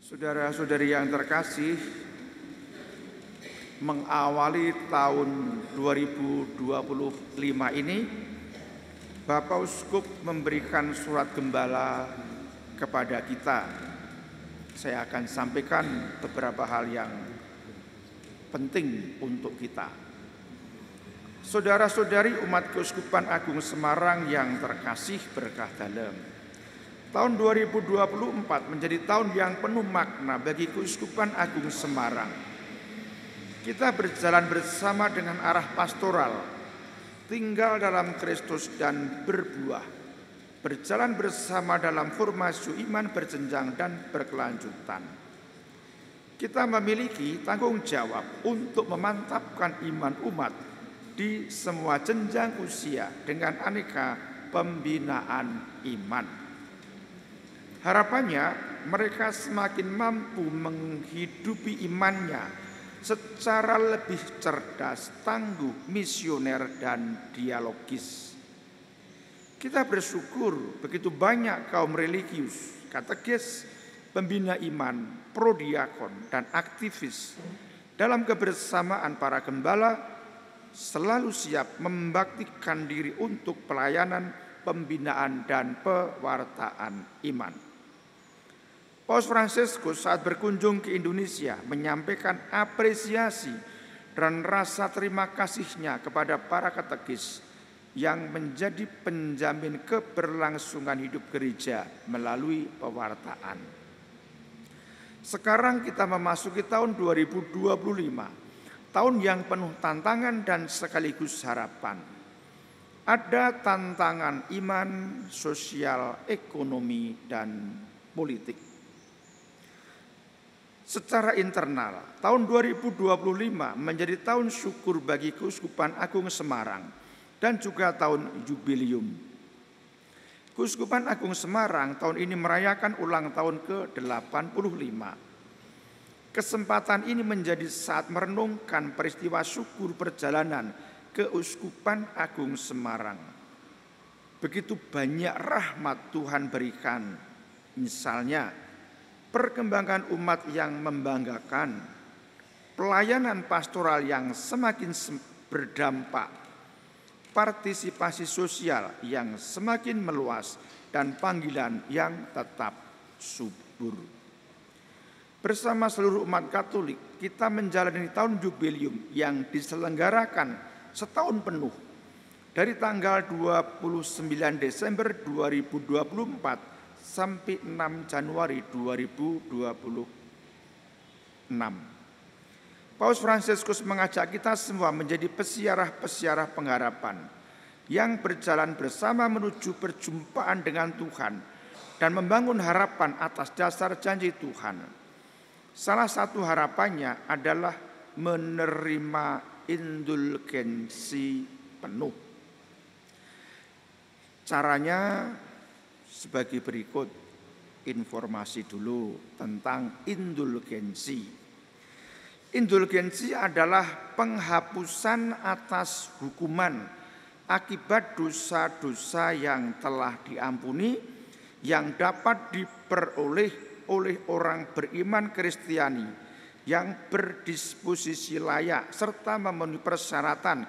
Saudara-saudari yang terkasih, mengawali tahun 2025 ini, Bapak Uskup memberikan surat gembala kepada kita. Saya akan sampaikan beberapa hal yang penting untuk kita. Saudara-saudari umat Keuskupan Agung Semarang yang terkasih berkah dalam, tahun 2024 menjadi tahun yang penuh makna bagi Keuskupan Agung Semarang. Kita berjalan bersama dengan arah pastoral, tinggal dalam Kristus dan berbuah, berjalan bersama dalam formasi iman berjenjang dan berkelanjutan. Kita memiliki tanggung jawab untuk memantapkan iman umat di semua jenjang usia dengan aneka pembinaan iman. Harapannya mereka semakin mampu menghidupi imannya secara lebih cerdas, tangguh, misioner, dan dialogis. Kita bersyukur begitu banyak kaum religius, katekis, pembina iman, prodiakon, dan aktivis dalam kebersamaan para gembala selalu siap membaktikan diri untuk pelayanan, pembinaan, dan pewartaan iman. Paus Fransiskus saat berkunjung ke Indonesia menyampaikan apresiasi dan rasa terima kasihnya kepada para katekis yang menjadi penjamin keberlangsungan hidup gereja melalui pewartaan. Sekarang kita memasuki tahun 2025, tahun yang penuh tantangan dan sekaligus harapan. Ada tantangan iman, sosial, ekonomi, dan politik. Secara internal, tahun 2025 menjadi tahun syukur bagi Keuskupan Agung Semarang dan juga tahun jubileum. Keuskupan Agung Semarang tahun ini merayakan ulang tahun ke-85. Kesempatan ini menjadi saat merenungkan peristiwa syukur perjalanan Keuskupan Agung Semarang. Begitu banyak rahmat Tuhan berikan, misalnya perkembangan umat yang membanggakan, pelayanan pastoral yang semakin berdampak, partisipasi sosial yang semakin meluas, dan panggilan yang tetap subur. Bersama seluruh umat Katolik, kita menjalani tahun jubileum yang diselenggarakan setahun penuh dari tanggal 29 Desember 2024 sampai 6 Januari 2026. Paus Fransiskus mengajak kita semua menjadi pesiarah-pesiarah pengharapan yang berjalan bersama menuju perjumpaan dengan Tuhan dan membangun harapan atas dasar janji Tuhan. Salah satu harapannya adalah menerima indulgensi penuh. Caranya sebagai berikut, informasi dulu tentang indulgensi. Indulgensi adalah penghapusan atas hukuman akibat dosa-dosa yang telah diampuni yang dapat diperoleh oleh orang beriman Kristiani yang berdisposisi layak serta memenuhi persyaratan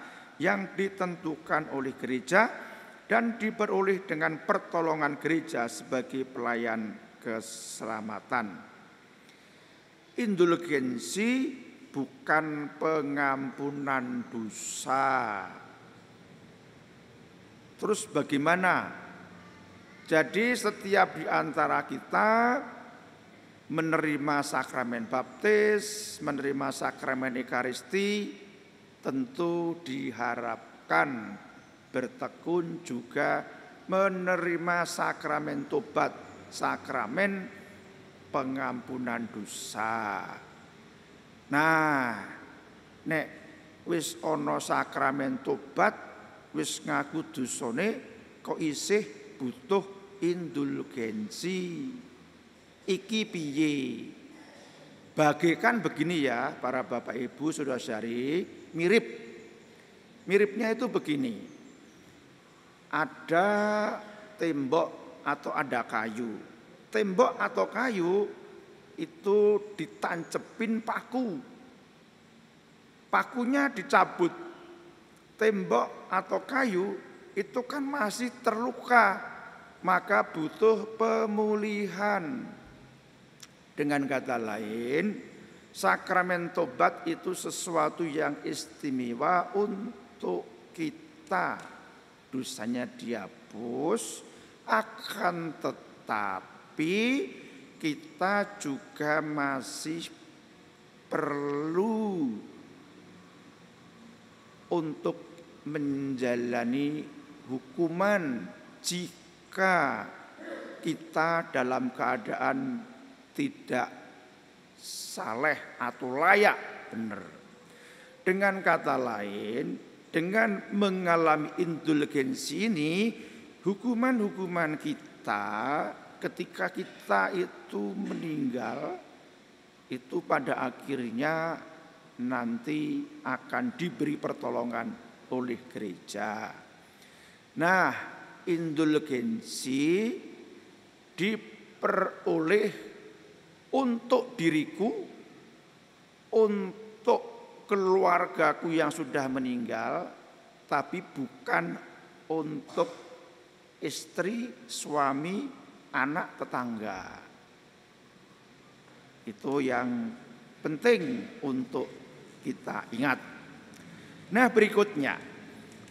yang ditentukan oleh gereja dan diperoleh dengan pertolongan gereja sebagai pelayan keselamatan. Indulgensi bukan pengampunan dosa. Terus bagaimana? Jadi setiap di antara kita menerima sakramen baptis, menerima sakramen ekaristi, tentu diharapkan bertekun juga menerima sakramen tobat, sakramen pengampunan dosa. Nah, nek wis ana sakramen tobat, wis ngaku dosane, kok isih butuh indulgensi. Iki piye? Bagaikan begini ya, para bapak ibu saudara-saudari, miripnya itu begini. Ada tembok atau ada kayu. Tembok atau kayu itu ditancepin paku. Pakunya dicabut. Tembok atau kayu itu kan masih terluka, maka butuh pemulihan. Dengan kata lain, sakramen tobat itu sesuatu yang istimewa untuk kita. Dosanya dihapus, akan tetapi kita juga masih perlu untuk menjalani hukuman jika kita dalam keadaan tidak saleh atau layak benar. Dengan kata lain, dengan mengalami indulgensi ini, hukuman-hukuman kita ketika kita itu meninggal, itu pada akhirnya nanti akan diberi pertolongan oleh gereja. Nah, indulgensi diperoleh untuk diriku, untuk keluargaku yang sudah meninggal, tapi bukan untuk istri, suami, anak, tetangga. Itu yang penting untuk kita ingat. Nah, berikutnya,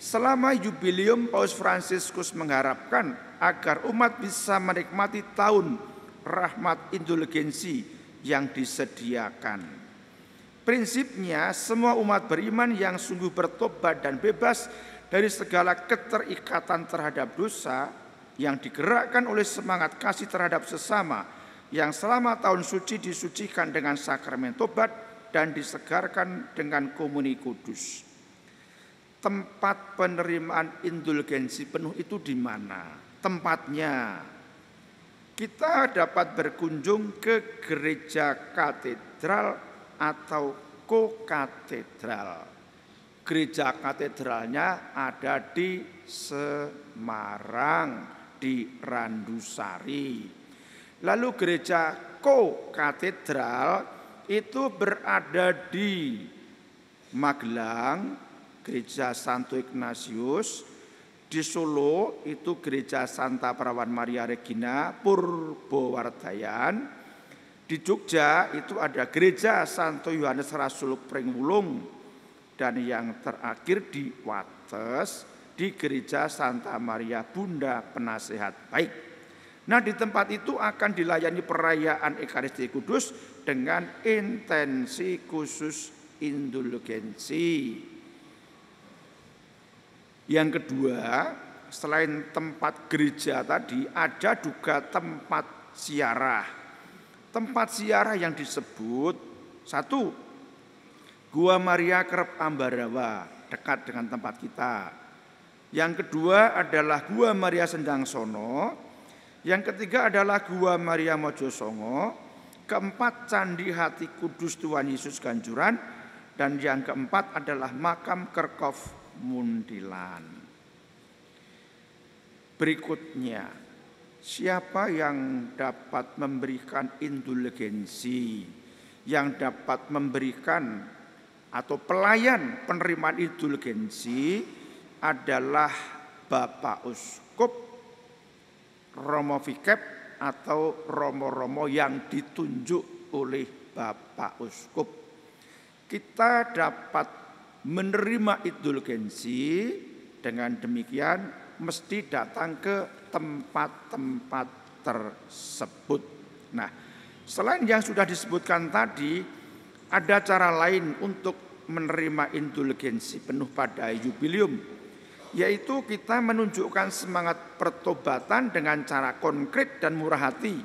selama jubileum Paus Fransiskus mengharapkan agar umat bisa menikmati tahun rahmat indulgensi yang disediakan. Prinsipnya, semua umat beriman yang sungguh bertobat dan bebas dari segala keterikatan terhadap dosa, yang digerakkan oleh semangat kasih terhadap sesama, yang selama tahun suci disucikan dengan sakramen tobat dan disegarkan dengan komuni kudus. Tempat penerimaan indulgensi penuh itu di mana? Tempatnya, kita dapat berkunjung ke gereja katedral atau kokatedral. Gereja katedralnya ada di Semarang, di Randusari. Lalu gereja kokatedral itu berada di Magelang, gereja Santo Ignatius. Di Solo itu gereja Santa Perawan Maria Regina Purbowardayan. Di Jogja itu ada gereja Santo Yohanes Rasul Pringwulung. Dan yang terakhir di Wates, di gereja Santa Maria Bunda Penasehat Baik. Nah, di tempat itu akan dilayani perayaan Ekaristi Kudus dengan intensi khusus indulgensi. Yang kedua, selain tempat gereja tadi, ada juga tempat ziarah. Tempat ziarah yang disebut, satu, Gua Maria Kerep Ambarawa, dekat dengan tempat kita. Yang kedua adalah Gua Maria Sendang Sono. Yang ketiga adalah Gua Maria Mojosongo. Keempat, Candi Hati Kudus Tuhan Yesus Ganjuran. Dan yang keempat adalah Makam Kerkov Mundilan. Berikutnya, siapa yang dapat memberikan indulgensi, yang dapat memberikan atau pelayan penerimaan indulgensi adalah Bapak Uskup, Romo Vikep atau Romo-Romo yang ditunjuk oleh Bapak Uskup. Kita dapat menerima indulgensi, dengan demikian mesti datang ke tempat-tempat tersebut. Nah, selain yang sudah disebutkan tadi, ada cara lain untuk menerima indulgensi penuh pada jubileum, yaitu kita menunjukkan semangat pertobatan dengan cara konkret dan murah hati,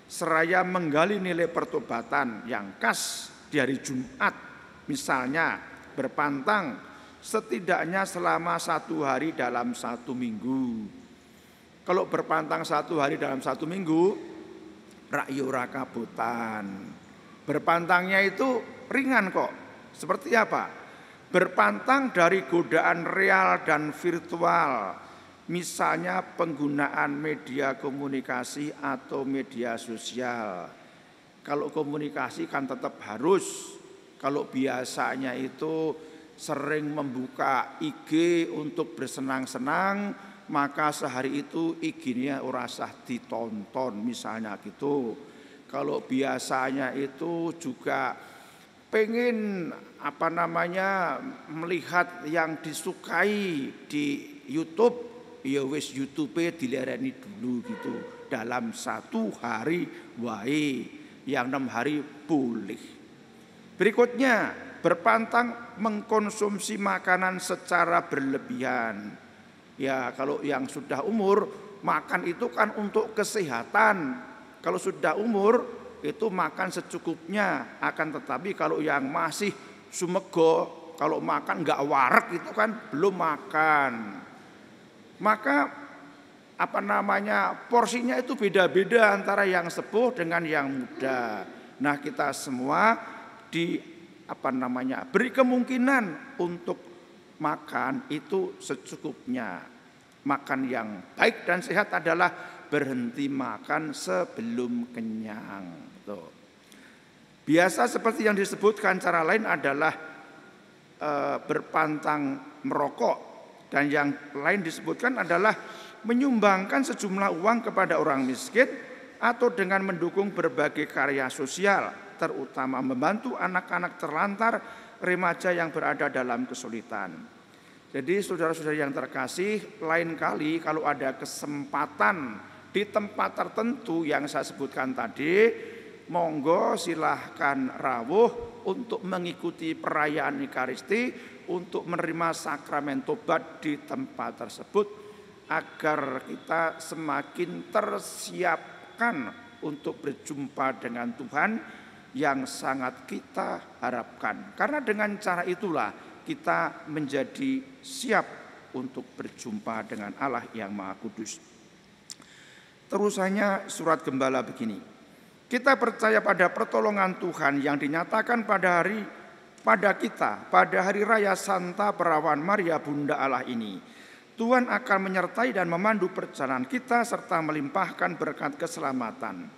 seraya menggali nilai pertobatan yang khas di hari Jumat, misalnya berpantang setidaknya selama 1 hari dalam 1 minggu. Kalau berpantang 1 hari dalam 1 minggu, rakyura kabutan. Berpantangnya itu ringan kok. Seperti apa? Berpantang dari godaan real dan virtual, misalnya penggunaan media komunikasi atau media sosial. Kalau komunikasi kan tetap harus. Kalau biasanya itu sering membuka IG untuk bersenang-senang, maka sehari itu IG-nya ora usah ditonton misalnya gitu. Kalau biasanya itu juga pengen melihat yang disukai di YouTube, ya wis YouTube dilereni dulu gitu. Dalam 1 hari wae, yang 6 hari boleh. Berikutnya, berpantang mengkonsumsi makanan secara berlebihan. Ya, kalau yang sudah umur, makan itu kan untuk kesehatan. Kalau sudah umur, itu makan secukupnya. Akan tetapi kalau yang masih sumego, kalau makan nggak warak itu kan belum makan. Maka porsinya itu beda-beda antara yang sepuh dengan yang muda. Nah, kita semua beri kemungkinan untuk makan itu secukupnya. Makan yang baik dan sehat adalah berhenti makan sebelum kenyang. Biasa seperti yang disebutkan, cara lain adalah berpantang merokok, dan yang lain disebutkan adalah menyumbangkan sejumlah uang kepada orang miskin atau dengan mendukung berbagai karya sosial, terutama membantu anak-anak terlantar, remaja yang berada dalam kesulitan. Jadi saudara-saudara yang terkasih, lain kali kalau ada kesempatan di tempat tertentu yang saya sebutkan tadi, monggo silahkan rawuh untuk mengikuti perayaan Ekaristi, untuk menerima sakramen tobat di tempat tersebut, agar kita semakin tersiapkan untuk berjumpa dengan Tuhan yang sangat kita harapkan. Karena dengan cara itulah kita menjadi siap untuk berjumpa dengan Allah yang Maha Kudus. Terusannya surat gembala begini. Kita percaya pada pertolongan Tuhan yang dinyatakan pada hari raya Santa Perawan Maria Bunda Allah ini. Tuhan akan menyertai dan memandu perjalanan kita serta melimpahkan berkat keselamatan.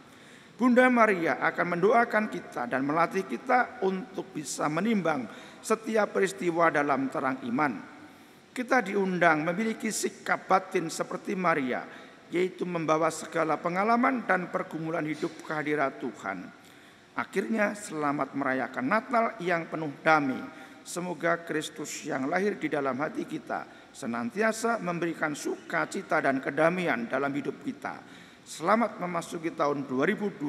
Bunda Maria akan mendoakan kita dan melatih kita untuk bisa menimbang setiap peristiwa dalam terang iman. Kita diundang memiliki sikap batin seperti Maria, yaitu membawa segala pengalaman dan pergumulan hidup kehadirat Tuhan. Akhirnya selamat merayakan Natal yang penuh damai. Semoga Kristus yang lahir di dalam hati kita senantiasa memberikan sukacita dan kedamaian dalam hidup kita. Selamat memasuki tahun 2025.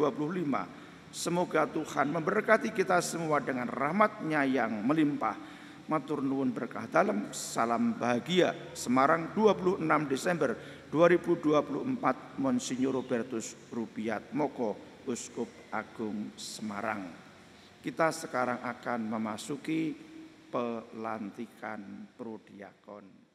Semoga Tuhan memberkati kita semua dengan rahmat-Nya yang melimpah. Matur nuwun berkah dalam. Salam bahagia. Semarang, 26 Desember 2024. Monsinyur Robertus Rubiat Moko, Uskup Agung Semarang. Kita sekarang akan memasuki pelantikan prodiakon.